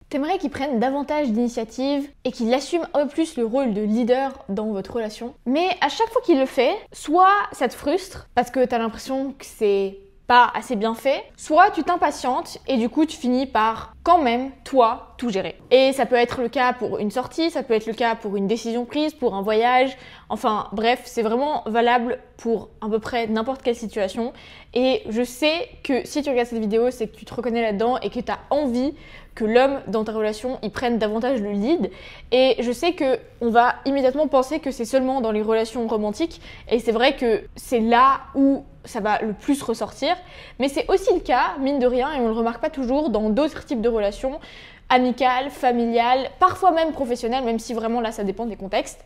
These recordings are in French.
T'aimerais qu'il prenne davantage d'initiative et qu'il assume un peu plus le rôle de leader dans votre relation. Mais à chaque fois qu'il le fait, soit ça te frustre parce que t'as l'impression que c'est pas assez bien fait, soit tu t'impatientes et du coup tu finis par quand même, toi, tout gérer. Et ça peut être le cas pour une sortie, ça peut être le cas pour une décision prise, pour un voyage, enfin bref, c'est vraiment valable pour à peu près n'importe quelle situation. Et je sais que si tu regardes cette vidéo, c'est que tu te reconnais là-dedans et que tu as envie que l'homme dans ta relation, il prenne davantage le lead. Et je sais que on va immédiatement penser que c'est seulement dans les relations romantiques. Et c'est vrai que c'est là où ça va le plus ressortir. Mais c'est aussi le cas, mine de rien, et on le remarque pas toujours, dans d'autres types de relations, amicales, familiales, parfois même professionnelles, même si vraiment là ça dépend des contextes.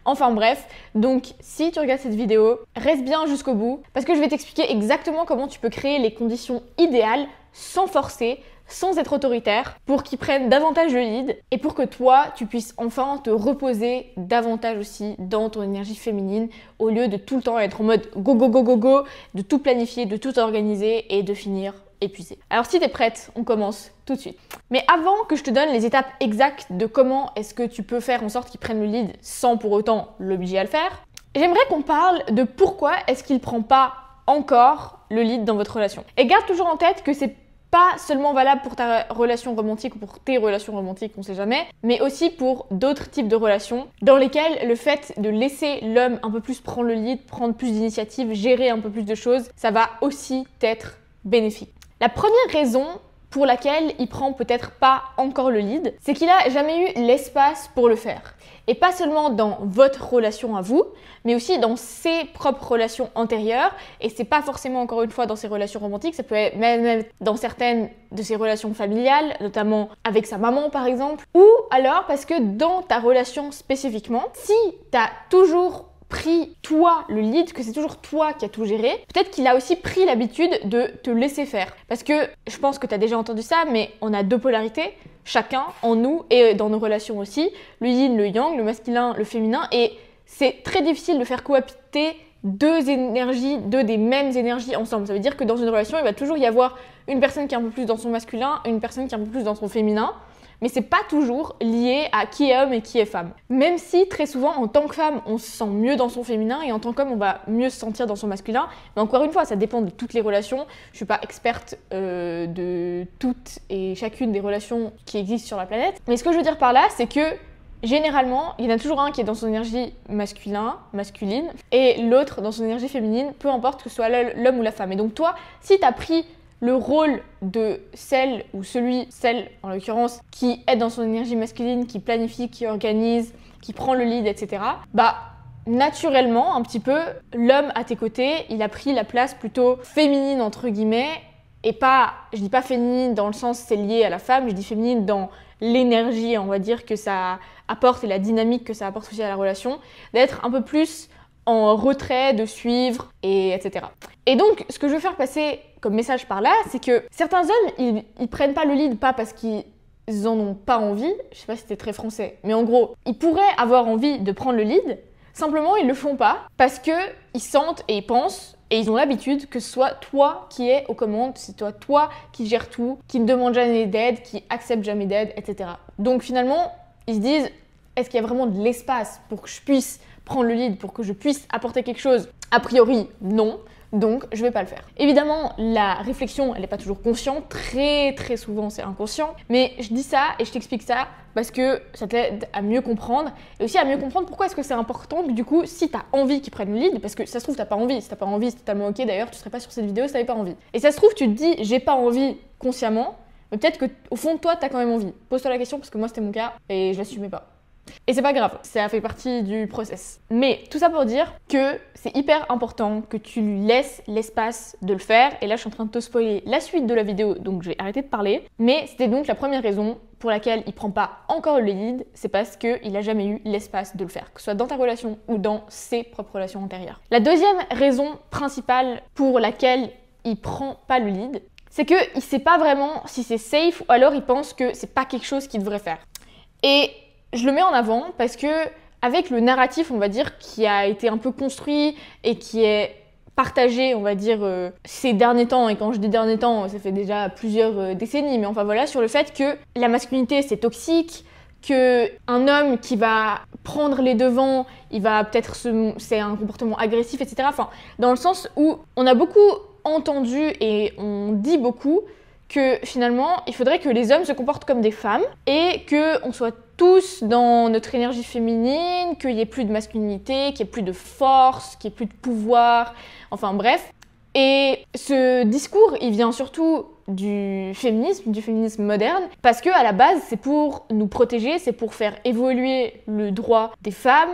Enfin bref, donc si tu regardes cette vidéo, reste bien jusqu'au bout, parce que je vais t'expliquer exactement comment tu peux créer les conditions idéales, sans forcer, sans être autoritaire, pour qu'ils prennent davantage le lead et pour que toi, tu puisses enfin te reposer davantage aussi dans ton énergie féminine au lieu de tout le temps être en mode go go go go go, de tout planifier, de tout organiser et de finir épuisé. Alors si t'es prête, on commence tout de suite. Mais avant que je te donne les étapes exactes de comment est-ce que tu peux faire en sorte qu'ils prennent le lead sans pour autant l'obliger à le faire, j'aimerais qu'on parle de pourquoi est-ce qu'il prend pas encore le lead dans votre relation. Et garde toujours en tête que c'est pas seulement valable pour ta relation romantique ou pour tes relations romantiques, on sait jamais, mais aussi pour d'autres types de relations dans lesquelles le fait de laisser l'homme un peu plus prendre le lead, prendre plus d'initiative, gérer un peu plus de choses, ça va aussi être bénéfique. La première raison pour laquelle il prend peut-être pas encore le lead, c'est qu'il a jamais eu l'espace pour le faire. Et pas seulement dans votre relation à vous, mais aussi dans ses propres relations antérieures. Et c'est pas forcément encore une fois dans ses relations romantiques, ça peut être même dans certaines de ses relations familiales, notamment avec sa maman par exemple. Ou alors parce que dans ta relation spécifiquement, si t'as toujours pris toi le lead, que c'est toujours toi qui as tout géré, peut-être qu'il a aussi pris l'habitude de te laisser faire. Parce que je pense que tu as déjà entendu ça, mais on a deux polarités, chacun en nous et dans nos relations aussi, le yin, le yang, le masculin, le féminin, et c'est très difficile de faire cohabiter deux énergies, deux des mêmes énergies ensemble. Ça veut dire que dans une relation, il va toujours y avoir une personne qui est un peu plus dans son masculin, une personne qui est un peu plus dans son féminin. Mais c'est pas toujours lié à qui est homme et qui est femme. Même si très souvent, en tant que femme, on se sent mieux dans son féminin et en tant qu'homme, on va mieux se sentir dans son masculin. Mais encore une fois, ça dépend de toutes les relations. Je suis pas experte de toutes et chacune des relations qui existent sur la planète. Mais ce que je veux dire par là, c'est que généralement, il y en a toujours un qui est dans son énergie masculine, et l'autre dans son énergie féminine, peu importe que ce soit l'homme ou la femme. Et donc toi, si tu as pris le rôle de celle en l'occurrence, qui est dans son énergie masculine, qui planifie, qui organise, qui prend le lead, etc., bah naturellement, un petit peu, l'homme à tes côtés, il a pris la place plutôt féminine, entre guillemets, et pas, je dis pas féminine dans le sens c'est lié à la femme, je dis féminine dans l'énergie, on va dire, que ça apporte et la dynamique que ça apporte aussi à la relation, d'être un peu plus en retrait, de suivre, et etc. Et donc, ce que je veux faire passer comme message par là, c'est que certains hommes, ils prennent pas le lead, pas parce qu'ils en ont pas envie, je sais pas si c'était très français, mais en gros, ils pourraient avoir envie de prendre le lead, simplement ils le font pas parce que ils sentent et ils pensent et ils ont l'habitude que ce soit toi qui es aux commandes, c'est toi qui gère tout, qui ne demande jamais d'aide, qui accepte jamais d'aide, etc. Donc finalement, ils se disent, est-ce qu'il y a vraiment de l'espace pour que je puisse prendre le lead, pour que je puisse apporter quelque chose? A priori, non. Donc, je vais pas le faire. Évidemment, la réflexion, elle n'est pas toujours consciente. Très souvent, c'est inconscient. Mais je dis ça et je t'explique ça parce que ça t'aide à mieux comprendre. Et aussi à mieux comprendre pourquoi est-ce que c'est important que du coup, si t'as envie qu'ils prennent le lead, parce que ça se trouve, t'as pas envie. Si t'as pas envie, c'est totalement ok. D'ailleurs, tu serais pas sur cette vidéo si t'avais pas envie. Et ça se trouve, tu te dis, j'ai pas envie consciemment. Mais peut-être qu'au fond de toi, t'as quand même envie. Pose-toi la question parce que moi, c'était mon cas et je l'assumais pas. Et c'est pas grave, ça fait partie du process. Mais tout ça pour dire que c'est hyper important que tu lui laisses l'espace de le faire. Et là, je suis en train de te spoiler la suite de la vidéo, donc je vais arrêter de parler. Mais c'était donc la première raison pour laquelle il prend pas encore le lead, c'est parce qu'il a jamais eu l'espace de le faire, que ce soit dans ta relation ou dans ses propres relations antérieures. La deuxième raison principale pour laquelle il prend pas le lead, c'est qu'il sait pas vraiment si c'est safe ou alors il pense que c'est pas quelque chose qu'il devrait faire. Et je le mets en avant parce que avec le narratif, on va dire, qui a été un peu construit et qui est partagé, on va dire, ces derniers temps, et quand je dis derniers temps, ça fait déjà plusieurs décennies, mais enfin voilà, sur le fait que la masculinité c'est toxique, que un homme qui va prendre les devants, il va peut-être c'est un comportement agressif, etc. Enfin, dans le sens où on a beaucoup entendu et on dit beaucoup que finalement, il faudrait que les hommes se comportent comme des femmes et qu'on soit tous dans notre énergie féminine, qu'il n'y ait plus de masculinité, qu'il n'y ait plus de force, qu'il n'y ait plus de pouvoir, enfin bref. Et ce discours, il vient surtout du féminisme moderne, parce que à la base, c'est pour nous protéger, c'est pour faire évoluer le droit des femmes,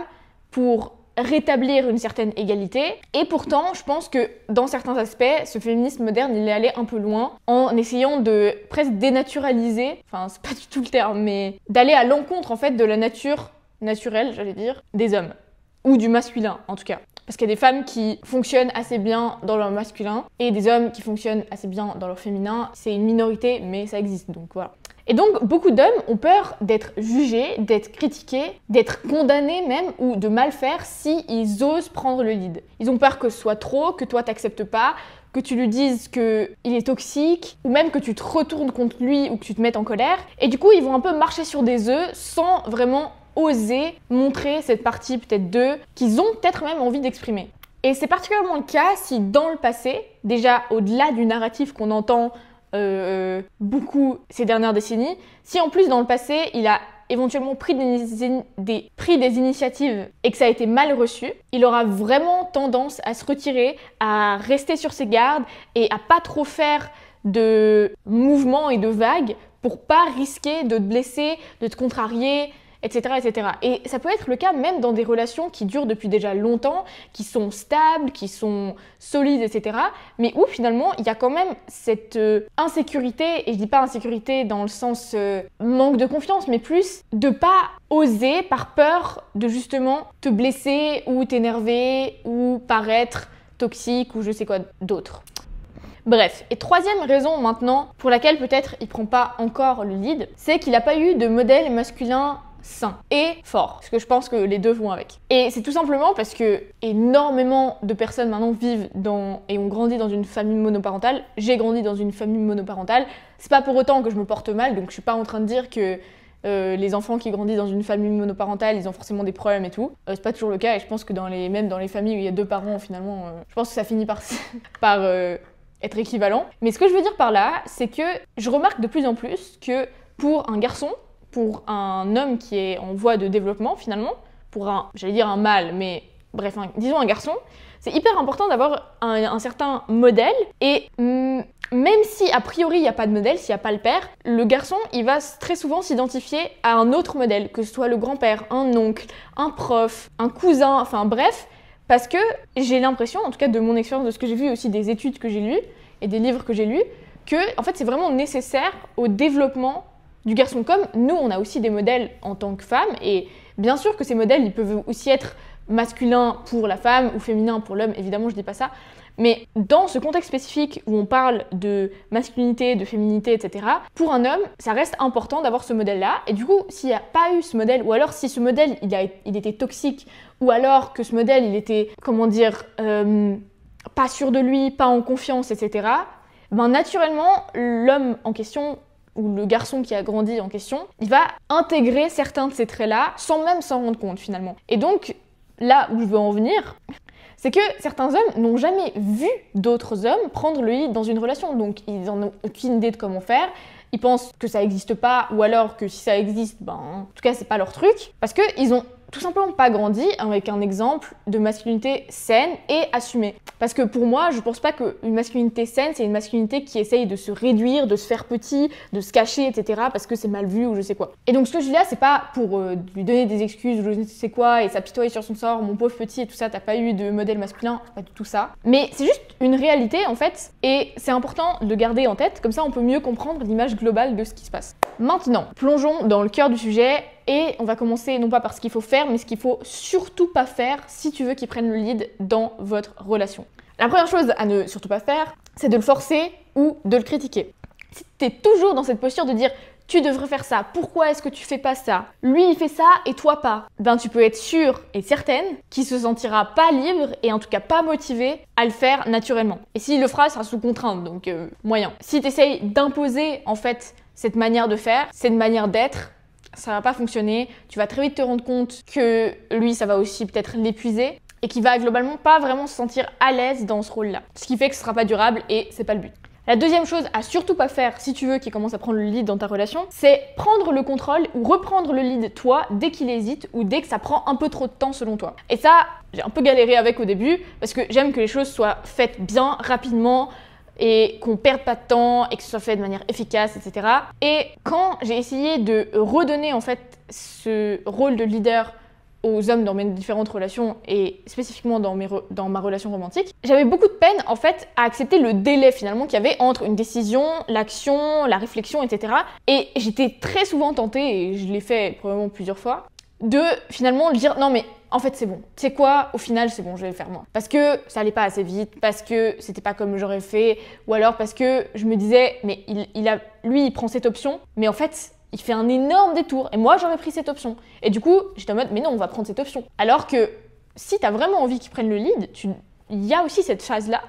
pour rétablir une certaine égalité. Et pourtant, je pense que dans certains aspects, ce féminisme moderne, il est allé un peu loin en essayant de presque dénaturaliser, enfin c'est pas du tout le terme, mais d'aller à l'encontre en fait de la nature naturelle, j'allais dire, des hommes. Ou du masculin en tout cas. Parce qu'il y a des femmes qui fonctionnent assez bien dans leur masculin et des hommes qui fonctionnent assez bien dans leur féminin. C'est une minorité, mais ça existe, donc voilà. Et donc, beaucoup d'hommes ont peur d'être jugés, d'être critiqués, d'être condamnés même, ou de mal faire s'ils osent prendre le lead. Ils ont peur que ce soit trop, que toi t'acceptes pas, que tu lui dises qu'il est toxique, ou même que tu te retournes contre lui ou que tu te mettes en colère. Et du coup, ils vont un peu marcher sur des œufs sans vraiment oser montrer cette partie peut-être d'eux qu'ils ont peut-être même envie d'exprimer. Et c'est particulièrement le cas si dans le passé, déjà au-delà du narratif qu'on entend beaucoup ces dernières décennies, si en plus dans le passé il a éventuellement pris des initiatives et que ça a été mal reçu, il aura vraiment tendance à se retirer, à rester sur ses gardes et à pas trop faire de mouvements et de vagues pour pas risquer de te blesser, de te contrarier, etc., etc. Et ça peut être le cas même dans des relations qui durent depuis déjà longtemps, qui sont stables, qui sont solides, etc. Mais où finalement il y a quand même cette insécurité, et je dis pas insécurité dans le sens manque de confiance, mais plus de pas oser par peur de justement te blesser ou t'énerver ou paraître toxique ou je sais quoi d'autre. Bref, et troisième raison maintenant pour laquelle peut-être il prend pas encore le lead, c'est qu'il n'a pas eu de modèle masculin sain et fort, parce que je pense que les deux vont avec. Et c'est tout simplement parce que énormément de personnes maintenant vivent et ont grandi dans une famille monoparentale. J'ai grandi dans une famille monoparentale. C'est pas pour autant que je me porte mal, donc je suis pas en train de dire que les enfants qui grandissent dans une famille monoparentale, ils ont forcément des problèmes et tout. C'est pas toujours le cas, et je pense que même dans les familles où il y a deux parents, finalement, je pense que ça finit par être équivalent. Mais ce que je veux dire par là, c'est que je remarque de plus en plus que pour un garçon, pour un homme qui est en voie de développement finalement, pour j'allais dire un mâle, mais bref, disons un garçon, c'est hyper important d'avoir un certain modèle. Et même si a priori il n'y a pas de modèle, s'il n'y a pas le père, le garçon il va très souvent s'identifier à un autre modèle, que ce soit le grand-père, un oncle, un prof, un cousin, enfin bref, parce que j'ai l'impression, en tout cas de mon expérience, de ce que j'ai vu aussi des études que j'ai lues et des livres que j'ai lus, que en fait c'est vraiment nécessaire au développement du garçon. Comme nous, on a aussi des modèles en tant que femme, et bien sûr que ces modèles, ils peuvent aussi être masculins pour la femme ou féminins pour l'homme, évidemment je dis pas ça, mais dans ce contexte spécifique où on parle de masculinité, de féminité, etc., pour un homme, ça reste important d'avoir ce modèle-là, et du coup, s'il n'y a pas eu ce modèle, ou alors si ce modèle, il était toxique, ou alors que ce modèle, il était, comment dire, pas sûr de lui, pas en confiance, etc., ben naturellement, l'homme en question, ou le garçon qui a grandi en question, il va intégrer certains de ces traits-là sans même s'en rendre compte finalement. Et donc, là où je veux en venir, c'est que certains hommes n'ont jamais vu d'autres hommes prendre le lead dans une relation, donc ils n'en ont aucune idée de comment faire. Ils pensent que ça n'existe pas, ou alors que si ça existe, ben, en tout cas c'est pas leur truc, parce qu'ils ont tout simplement pas grandi avec un exemple de masculinité saine et assumée. Parce que pour moi, je pense pas qu'une masculinité saine, c'est une masculinité qui essaye de se réduire, de se faire petit, de se cacher, etc. parce que c'est mal vu ou je sais quoi. Et donc ce que je dis là, c'est pas pour lui donner des excuses ou je ne sais quoi et s'apitoyer sur son sort, mon pauvre petit et tout ça, t'as pas eu de modèle masculin, c'est pas du tout ça. Mais c'est juste une réalité en fait, et c'est important de le garder en tête, comme ça on peut mieux comprendre l'image globale de ce qui se passe. Maintenant, plongeons dans le cœur du sujet. Et on va commencer non pas par ce qu'il faut faire, mais ce qu'il faut surtout pas faire si tu veux qu'il prenne le lead dans votre relation. La première chose à ne surtout pas faire, c'est de le forcer ou de le critiquer. Si tu es toujours dans cette posture de dire tu devrais faire ça, pourquoi est-ce que tu fais pas ça? Lui il fait ça et toi pas. Ben tu peux être sûre et certaine qu'il se sentira pas libre et en tout cas pas motivé à le faire naturellement. Et s'il le fera, ça sera sous contrainte, donc moyen. Si tu essayes d'imposer en fait cette manière de faire, cette manière d'être, ça va pas fonctionner. Tu vas très vite te rendre compte que lui ça va aussi peut-être l'épuiser et qu'il va globalement pas vraiment se sentir à l'aise dans ce rôle-là. Ce qui fait que ce sera pas durable et c'est pas le but. La deuxième chose à surtout pas faire si tu veux qu'il commence à prendre le lead dans ta relation, c'est prendre le contrôle ou reprendre le lead toi dès qu'il hésite ou dès que ça prend un peu trop de temps selon toi. Et ça, j'ai un peu galéré avec au début parce que j'aime que les choses soient faites bien, rapidement et qu'on perde pas de temps et que ce soit fait de manière efficace, etc. Et quand j'ai essayé de redonner en fait ce rôle de leader aux hommes dans mes différentes relations et spécifiquement dans ma relation romantique, j'avais beaucoup de peine en fait à accepter le délai finalement qu'il y avait entre une décision, l'action, la réflexion, etc. Et j'étais très souvent tentée, et je l'ai fait probablement plusieurs fois, de finalement dire non mais en fait c'est bon, tu sais quoi, au final c'est bon, je vais le faire moi. Parce que ça allait pas assez vite, parce que c'était pas comme j'aurais fait, ou alors parce que je me disais mais lui il prend cette option, mais en fait il fait un énorme détour et moi j'aurais pris cette option. Et du coup, j'étais en mode mais non, on va prendre cette option. Alors que si t'as vraiment envie qu'il prenne le lead, il y a aussi cette phase-là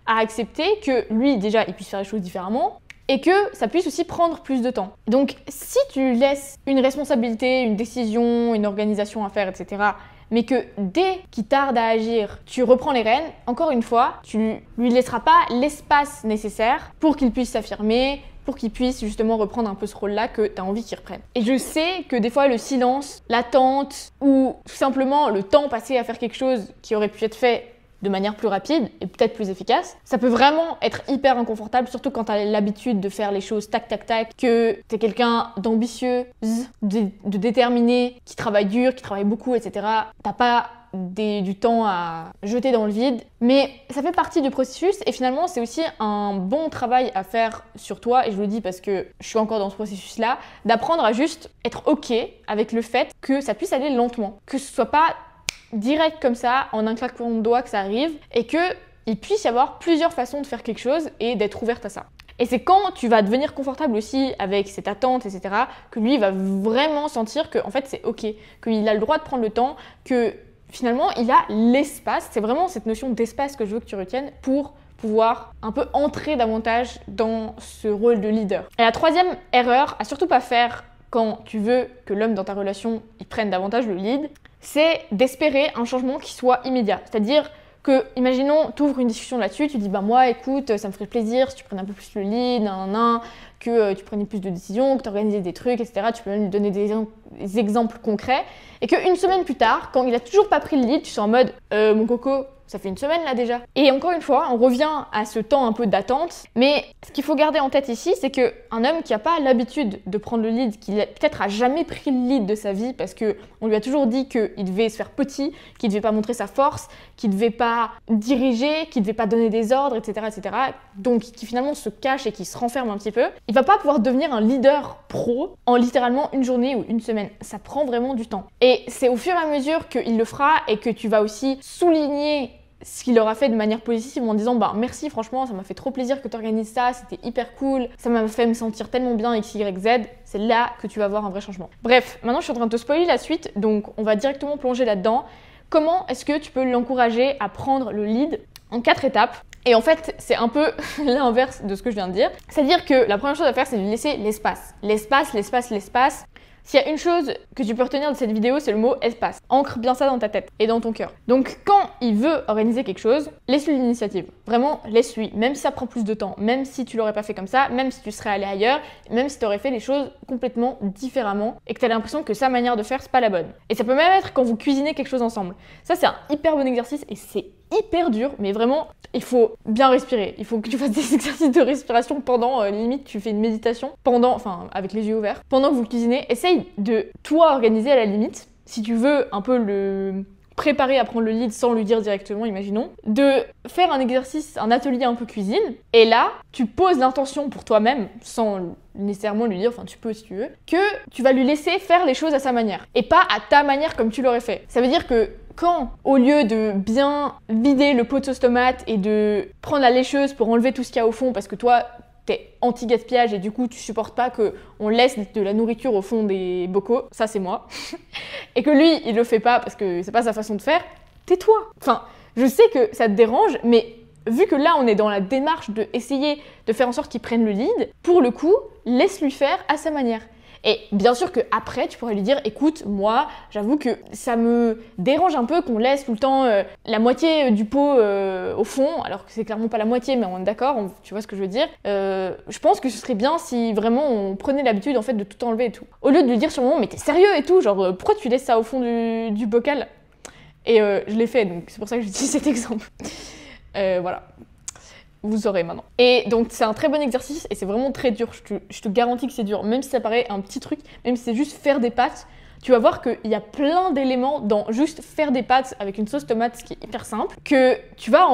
à accepter que lui déjà il puisse faire les choses différemment et que ça puisse aussi prendre plus de temps. Donc si tu laisses une responsabilité, une décision, une organisation à faire, etc., mais que dès qu'il tarde à agir, tu reprends les rênes, encore une fois, tu lui laisseras pas l'espace nécessaire pour qu'il puisse s'affirmer, pour qu'il puisse justement reprendre un peu ce rôle-là que tu as envie qu'il reprenne. Et je sais que des fois le silence, l'attente ou tout simplement le temps passé à faire quelque chose qui aurait pu être fait de manière plus rapide et peut-être plus efficace, ça peut vraiment être hyper inconfortable, surtout quand tu as l'habitude de faire les choses tac tac tac, que tu es quelqu'un d'ambitieux, de déterminé, qui travaille dur, qui travaille beaucoup, etc. T'as pas du temps à jeter dans le vide, mais ça fait partie du processus et finalement c'est aussi un bon travail à faire sur toi, et je le dis parce que je suis encore dans ce processus-là, d'apprendre à juste être ok avec le fait que ça puisse aller lentement, que ce soit pas direct comme ça, en un claquement de doigts que ça arrive, et qu'il puisse y avoir plusieurs façons de faire quelque chose et d'être ouverte à ça. Et c'est quand tu vas devenir confortable aussi avec cette attente, etc., que lui va vraiment sentir que en fait c'est ok, qu'il a le droit de prendre le temps, que finalement il a l'espace, c'est vraiment cette notion d'espace que je veux que tu retiennes pour pouvoir un peu entrer davantage dans ce rôle de leader. Et la troisième erreur à surtout pas faire quand tu veux que l'homme dans ta relation il prenne davantage le lead, c'est d'espérer un changement qui soit immédiat. C'est-à-dire que, imaginons, tu ouvres une discussion là-dessus, tu dis bah moi écoute, ça me ferait plaisir si tu prenais un peu plus le lead, que tu prenais plus de décisions, que tu organisais des trucs, etc. Tu peux même lui donner des exemples concrets. Et qu'une semaine plus tard, quand il a toujours pas pris le lead, tu sois en mode mon coco, ça fait une semaine là déjà. Et encore une fois, on revient à ce temps un peu d'attente. Mais ce qu'il faut garder en tête ici, c'est qu'un homme qui n'a pas l'habitude de prendre le lead, qui peut-être a jamais pris le lead de sa vie parce qu'on lui a toujours dit qu'il devait se faire petit, qu'il devait pas montrer sa force, qu'il devait pas diriger, qu'il devait pas donner des ordres, etc., etc. Donc qui finalement se cache et qui se renferme un petit peu, il va pas pouvoir devenir un leader pro en littéralement une journée ou une semaine. Ça prend vraiment du temps. Et c'est au fur et à mesure qu'il le fera et que tu vas aussi souligner ce qu'il aura fait de manière positive en disant bah merci, franchement ça m'a fait trop plaisir que tu organises ça, c'était hyper cool, ça m'a fait me sentir tellement bien X, Y, Z, c'est là que tu vas voir un vrai changement. Bref, maintenant je suis en train de te spoiler la suite, donc on va directement plonger là-dedans. Comment est-ce que tu peux l'encourager à prendre le lead en 4 étapes? Et en fait, c'est un peu l'inverse de ce que je viens de dire. C'est-à-dire que la première chose à faire, c'est de lui laisser l'espace. L'espace, l'espace, l'espace. S'il y a une chose que tu peux retenir de cette vidéo, c'est le mot espace. Ancre bien ça dans ta tête et dans ton cœur. Donc quand il veut organiser quelque chose, laisse-lui l'initiative. Vraiment, laisse-lui. Même si ça prend plus de temps, même si tu l'aurais pas fait comme ça, même si tu serais allé ailleurs, même si tu aurais fait les choses complètement différemment et que tu as l'impression que sa manière de faire, c'est pas la bonne. Et ça peut même être quand vous cuisinez quelque chose ensemble. Ça, c'est un hyper bon exercice et c'est hyper dur, mais vraiment, il faut bien respirer. Il faut que tu fasses des exercices de respiration pendant, limite, tu fais une méditation avec les yeux ouverts. Pendant que vous cuisinez, essaye de toi organiser à la limite, si tu veux un peu le préparer à prendre le lead sans lui dire directement, imaginons, de faire un exercice, un atelier un peu cuisine, et là, tu poses l'intention pour toi-même, sans nécessairement lui dire, enfin tu peux si tu veux, que tu vas lui laisser faire les choses à sa manière, et pas à ta manière comme tu l'aurais fait. Ça veut dire que quand, au lieu de bien vider le pot de sauce tomate et de prendre la lécheuse pour enlever tout ce qu'il y a au fond parce que toi, t'es anti-gaspillage et du coup tu supportes pas qu'on laisse de la nourriture au fond des bocaux, ça c'est moi, et que lui il le fait pas parce que c'est pas sa façon de faire, tais-toi. Enfin, je sais que ça te dérange, mais vu que là on est dans la démarche de essayer de faire en sorte qu'il prenne le lead, pour le coup, laisse-lui faire à sa manière. Et bien sûr qu'après, tu pourrais lui dire, écoute, moi, j'avoue que ça me dérange un peu qu'on laisse tout le temps la moitié du pot au fond, alors que c'est clairement pas la moitié, mais on est d'accord, tu vois ce que je veux dire. Je pense que ce serait bien si vraiment on prenait l'habitude en fait de tout enlever et tout. Au lieu de lui dire sur le moment, mais t'es sérieux et tout, genre pourquoi tu laisses ça au fond du bocal? Et je l'ai fait, donc c'est pour ça que j'utilise cet exemple. Voilà. Vous saurez maintenant. Et donc c'est un très bon exercice et c'est vraiment très dur, je te garantis que c'est dur, même si ça paraît un petit truc, même si c'est juste faire des pâtes, tu vas voir qu'il y a plein d'éléments dans juste faire des pâtes avec une sauce tomate, ce qui est hyper simple, que tu vas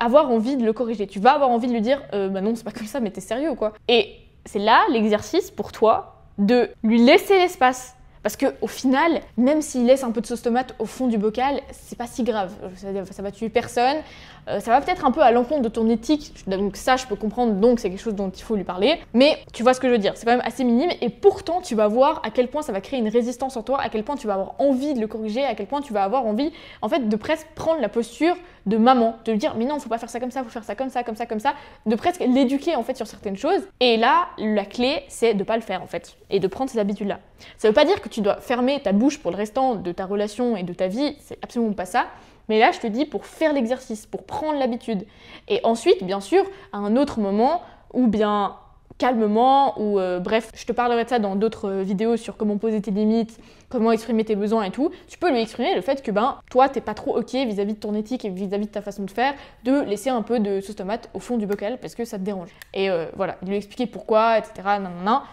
avoir envie de le corriger, tu vas avoir envie de lui dire bah non c'est pas comme ça mais t'es sérieux ou quoi. Et c'est là l'exercice pour toi de lui laisser l'espace. Parce qu'au final, même s'il laisse un peu de sauce tomate au fond du bocal, c'est pas si grave. Ça va tuer personne. Ça va peut-être un peu à l'encontre de ton éthique. Donc ça, je peux comprendre. Donc c'est quelque chose dont il faut lui parler. Mais tu vois ce que je veux dire. C'est quand même assez minime. Et pourtant, tu vas voir à quel point ça va créer une résistance en toi, à quel point tu vas avoir envie de le corriger, à quel point tu vas avoir envie, en fait, de presque prendre la posture de maman, de lui dire mais non, faut pas faire ça comme ça, faut faire ça comme ça, comme ça, comme ça, de presque l'éduquer en fait sur certaines choses. Et là, la clé, c'est de pas le faire en fait et de prendre ces habitudes-là. Ça veut pas dire que tu dois fermer ta bouche pour le restant de ta relation et de ta vie, c'est absolument pas ça. Mais là, je te dis pour faire l'exercice, pour prendre l'habitude. Et ensuite, bien sûr, à un autre moment, ou bien calmement, ou bref, je te parlerai de ça dans d'autres vidéos sur comment poser tes limites, comment exprimer tes besoins et tout. Tu peux lui exprimer le fait que toi, t'es pas trop ok vis-à-vis de ton éthique et vis-à-vis de ta façon de faire, de laisser un peu de sauce tomate au fond du bocal parce que ça te dérange. Et voilà, lui expliquer pourquoi, etc.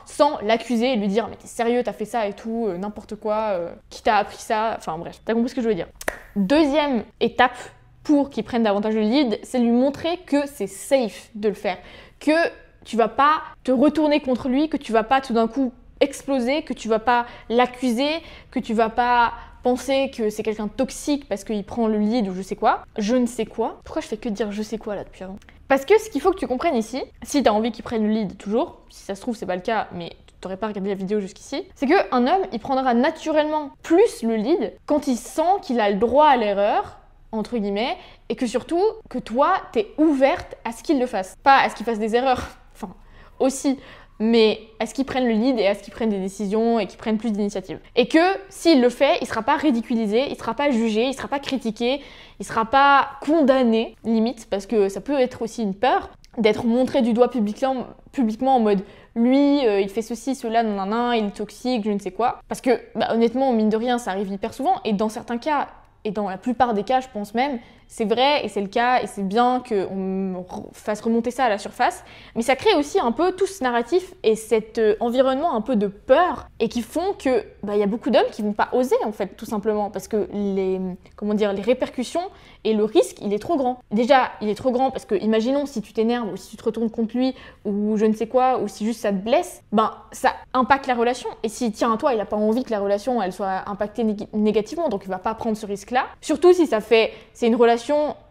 Sans l'accuser et lui dire mais t'es sérieux, t'as fait ça et tout, n'importe quoi, qui t'a appris ça, enfin bref, t'as compris ce que je veux dire. Deuxième étape pour qu'il prenne davantage le lead, c'est lui montrer que c'est safe de le faire, que tu vas pas te retourner contre lui, que tu vas pas tout d'un coup exploser, que tu vas pas l'accuser, que tu vas pas penser que c'est quelqu'un de toxique parce qu'il prend le lead ou je sais quoi. Je ne sais quoi. Pourquoi je fais que dire je sais quoi là depuis avant? Parce que ce qu'il faut que tu comprennes ici, si tu as envie qu'il prenne le lead toujours, si ça se trouve c'est pas le cas, mais tu t'aurais pas regardé la vidéo jusqu'ici, c'est qu'un homme il prendra naturellement plus le lead quand il sent qu'il a le droit à l'erreur, entre guillemets, et que surtout que toi t'es ouverte à ce qu'il le fasse. Pas à ce qu'il fasse des erreurs, enfin aussi, mais à ce qu'il prenne le lead et à ce qu'il prenne des décisions et qu'il prenne plus d'initiative. Et que s'il le fait, il sera pas ridiculisé, il sera pas jugé, il sera pas critiqué, il sera pas condamné, limite, parce que ça peut être aussi une peur d'être montré du doigt publiquement en mode lui, il fait ceci, cela, nanana, il est toxique, je ne sais quoi. Parce que honnêtement, mine de rien, ça arrive hyper souvent et dans certains cas, et dans la plupart des cas, je pense même, c'est vrai et c'est le cas et c'est bien qu'on fasse remonter ça à la surface. Mais ça crée aussi un peu tout ce narratif et cet environnement un peu de peur et qui font que y a beaucoup d'hommes qui vont pas oser en fait, tout simplement. Parce que les répercussions et le risque, il est trop grand. Déjà, il est trop grand parce que imaginons si tu t'énerves ou si tu te retournes contre lui ou je ne sais quoi, ou si juste ça te blesse, ça impacte la relation. Et s'il tient à toi, il a pas envie que la relation elle soit impactée négativement, donc il va pas prendre ce risque-là. Surtout si c'est une relation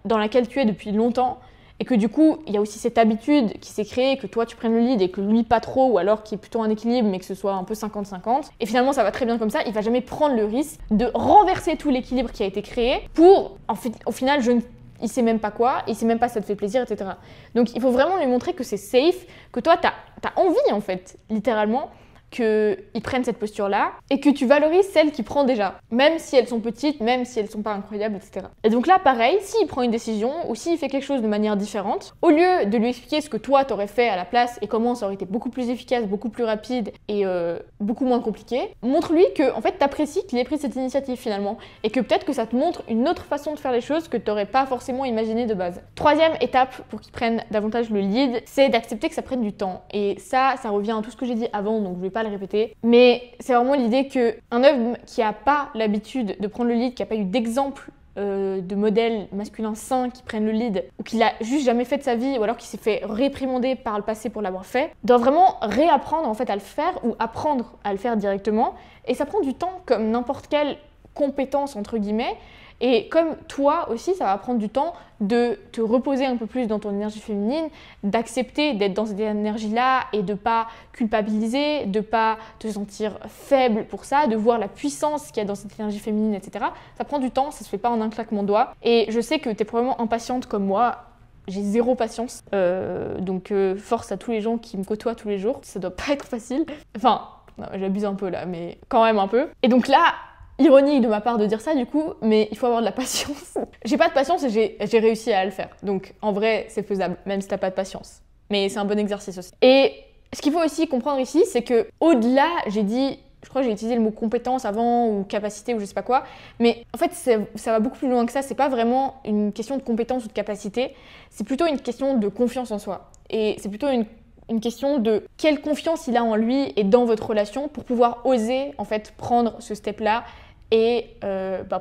dans laquelle tu es depuis longtemps et que du coup il y a aussi cette habitude qui s'est créée que toi tu prennes le lead et que lui pas trop, ou alors qu'il y ait plutôt un équilibre mais que ce soit un peu 50-50 et finalement ça va très bien comme ça, il va jamais prendre le risque de renverser tout l'équilibre qui a été créé pour au final il sait même pas quoi, il sait même pas si ça te fait plaisir, etc. Donc il faut vraiment lui montrer que c'est safe, que toi t'as envie en fait, littéralement, qu'ils prennent cette posture-là et que tu valorises celles qui prend déjà, même si elles sont petites, même si elles sont pas incroyables, etc. Et donc là, pareil, s'il prend une décision ou s'il fait quelque chose de manière différente, au lieu de lui expliquer ce que toi t'aurais fait à la place et comment ça aurait été beaucoup plus efficace, beaucoup plus rapide et beaucoup moins compliqué, montre-lui que en fait t'apprécies qu'il ait pris cette initiative finalement et que peut-être que ça te montre une autre façon de faire les choses que t'aurais pas forcément imaginé de base. Troisième étape pour qu'il prenne davantage le lead, c'est d'accepter que ça prenne du temps. Et ça revient à tout ce que j'ai dit avant, donc je vais pas le répéter, mais c'est vraiment l'idée qu'un homme qui a pas l'habitude de prendre le lead, qui a pas eu d'exemple de modèle masculin sain qui prenne le lead, ou qui l'a juste jamais fait de sa vie, ou alors qui s'est fait réprimander par le passé pour l'avoir fait, doit vraiment réapprendre en fait à le faire ou apprendre à le faire directement. Et ça prend du temps comme n'importe quelle compétence entre guillemets. Et comme toi aussi, ça va prendre du temps de te reposer un peu plus dans ton énergie féminine, d'accepter d'être dans cette énergie-là et de pas culpabiliser, de pas te sentir faible pour ça, de voir la puissance qu'il y a dans cette énergie féminine, etc. Ça prend du temps, ça se fait pas en un claquement de doigts. Et je sais que tu es probablement impatiente comme moi. J'ai zéro patience, donc force à tous les gens qui me côtoient tous les jours. Ça doit pas être facile. Enfin, non, j'abuse un peu là, mais quand même un peu. Et donc là, ironique de ma part de dire ça du coup, mais il faut avoir de la patience. J'ai pas de patience et j'ai réussi à le faire. Donc en vrai, c'est faisable, même si t'as pas de patience. Mais c'est un bon exercice aussi. Et ce qu'il faut aussi comprendre ici, c'est que au-delà, je crois que j'ai utilisé le mot compétence avant ou capacité ou je sais pas quoi, mais en fait ça va beaucoup plus loin que ça. C'est pas vraiment une question de compétence ou de capacité, c'est plutôt une question de confiance en soi. Et c'est plutôt une question de quelle confiance il a en lui et dans votre relation pour pouvoir oser en fait prendre ce step-là et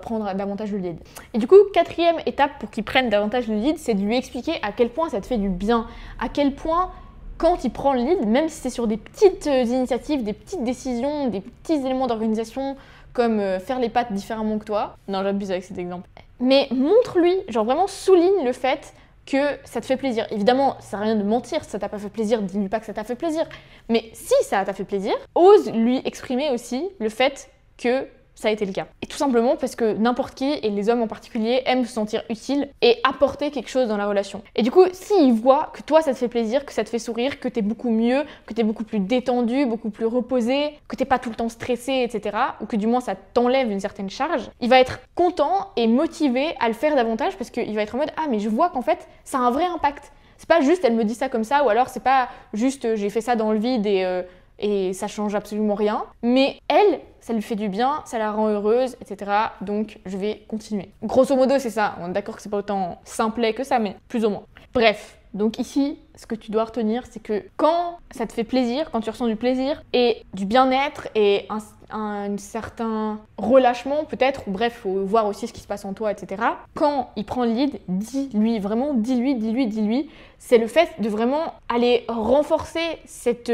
prendre davantage le lead. Et du coup, 4e étape pour qu'il prenne davantage le lead, c'est de lui expliquer à quel point ça te fait du bien, à quel point quand il prend le lead, même si c'est sur des petites initiatives, des petites décisions, des petits éléments d'organisation comme faire les pâtes différemment que toi. Non, j'abuse avec cet exemple. Mais montre-lui, genre vraiment souligne le fait que ça te fait plaisir. Évidemment, ça sert à rien de mentir, si ça t'a pas fait plaisir, dis-lui pas que ça t'a fait plaisir. Mais si ça t'a fait plaisir, ose lui exprimer aussi le fait que ça a été le cas. Et tout simplement parce que n'importe qui, et les hommes en particulier, aiment se sentir utiles et apporter quelque chose dans la relation. Et du coup, s'ils voient que toi, ça te fait plaisir, que ça te fait sourire, que t'es beaucoup mieux, que t'es beaucoup plus détendu, beaucoup plus reposé, que t'es pas tout le temps stressé, etc., ou que du moins ça t'enlève une certaine charge, il va être content et motivé à le faire davantage parce qu'il va être en mode « Ah, mais je vois qu'en fait, ça a un vrai impact. C'est pas juste, elle me dit ça comme ça, ou alors c'est pas juste, j'ai fait ça dans le vide et ça change absolument rien. Mais elle, ça lui fait du bien, ça la rend heureuse, etc. Donc je vais continuer. Grosso modo, c'est ça. On est d'accord que c'est pas autant simplet que ça, mais plus ou moins. Bref, donc ici, ce que tu dois retenir, c'est que quand ça te fait plaisir, quand tu ressens du plaisir et du bien-être et un certain relâchement peut-être, ou bref, faut voir aussi ce qui se passe en toi, etc. Quand il prend le lead, dis-lui, vraiment, dis-lui. C'est le fait de vraiment aller renforcer cette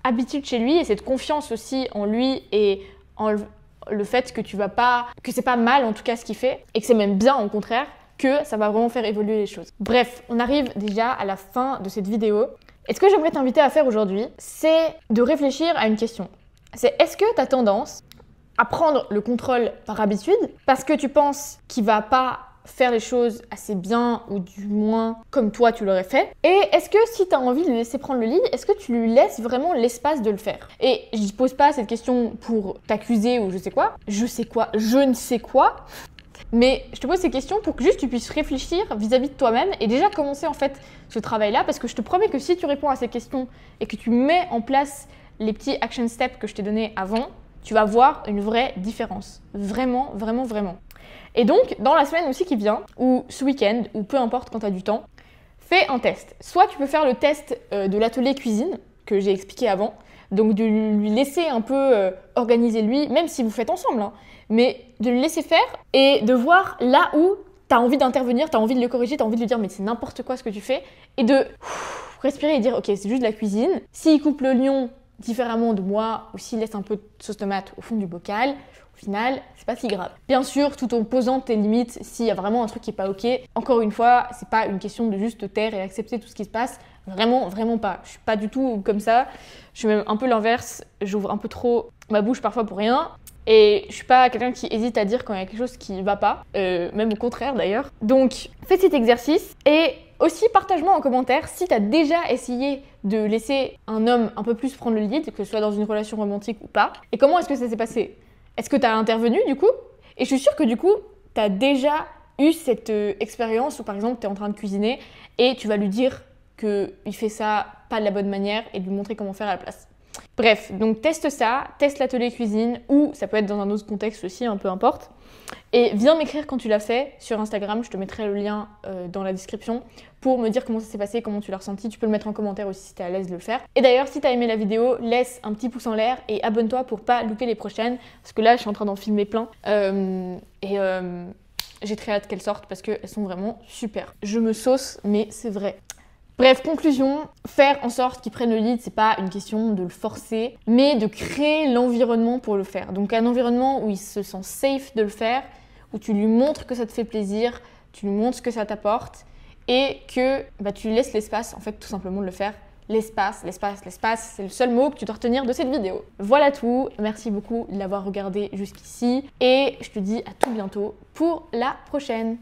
habitude chez lui et cette confiance aussi en lui et en le fait que que c'est pas mal en tout cas ce qu'il fait et que c'est même bien au contraire, que ça va vraiment faire évoluer les choses. Bref, on arrive déjà à la fin de cette vidéo. Et ce que j'aimerais t'inviter à faire aujourd'hui, c'est de réfléchir à une question. C'est est-ce que tu as tendance à prendre le contrôle par habitude parce que tu penses qu'il va pas faire les choses assez bien ou du moins comme toi tu l'aurais fait? Et est-ce que si tu as envie de lui laisser prendre le lead, est-ce que tu lui laisses vraiment l'espace de le faire? Et je ne pose pas cette question pour t'accuser ou je ne sais quoi. Mais je te pose ces questions pour que juste tu puisses réfléchir vis-à-vis de toi-même et déjà commencer en fait ce travail-là parce que je te promets que si tu réponds à ces questions et que tu mets en place les petits action steps que je t'ai donnés avant, tu vas voir une vraie différence. Vraiment. Et donc, dans la semaine aussi qui vient, ou ce week-end, ou peu importe quand tu as du temps, fais un test. Soit tu peux faire le test de l'atelier cuisine que j'ai expliqué avant, donc de lui laisser un peu organiser lui, même si vous faites ensemble, hein, mais de le laisser faire et de voir là où tu as envie d'intervenir, tu as envie de le corriger, tu as envie de lui dire mais c'est n'importe quoi ce que tu fais, et de respirer et dire ok c'est juste de la cuisine. S'il coupe le lion différemment de moi ou s'il laisse un peu de sauce tomate au fond du bocal, au final, c'est pas si grave. Bien sûr, tout en posant tes limites, s'il y a vraiment un truc qui est pas ok, encore une fois, c'est pas une question de juste te taire et accepter tout ce qui se passe. Vraiment pas. Je suis pas du tout comme ça. Je suis même un peu l'inverse. J'ouvre un peu trop ma bouche parfois pour rien. Et je suis pas quelqu'un qui hésite à dire quand il y a quelque chose qui va pas. Même au contraire d'ailleurs. Donc, fais cet exercice et aussi partage-moi en commentaire si tu as déjà essayé de laisser un homme un peu plus prendre le lead, que ce soit dans une relation romantique ou pas. Et comment est-ce que ça s'est passé? Est-ce que tu as intervenu du coup? Et je suis sûre que du coup, tu as déjà eu cette expérience où par exemple, tu es en train de cuisiner et tu vas lui dire qu'il fait ça pas de la bonne manière et de lui montrer comment faire à la place. Bref, donc teste ça, teste l'atelier cuisine ou ça peut être dans un autre contexte aussi, peu importe. Et viens m'écrire quand tu l'as fait sur Instagram, je te mettrai le lien dans la description pour me dire comment ça s'est passé, comment tu l'as ressenti. Tu peux le mettre en commentaire aussi si tu es à l'aise de le faire. Et d'ailleurs, si tu as aimé la vidéo, laisse un petit pouce en l'air et abonne-toi pour pas louper les prochaines parce que là, je suis en train d'en filmer plein. J'ai très hâte qu'elles sortent parce qu'elles sont vraiment super. Je me sauce, mais c'est vrai. Bref, conclusion, faire en sorte qu'ils prennent le lead, c'est pas une question de le forcer, mais de créer l'environnement pour le faire. Donc un environnement où il se sent safe de le faire, où tu lui montres que ça te fait plaisir, tu lui montres ce que ça t'apporte et que tu lui laisses l'espace, en fait, tout simplement de le faire. L'espace, l'espace, l'espace, c'est le seul mot que tu dois retenir de cette vidéo. Voilà tout, merci beaucoup de l'avoir regardé jusqu'ici et je te dis à tout bientôt pour la prochaine.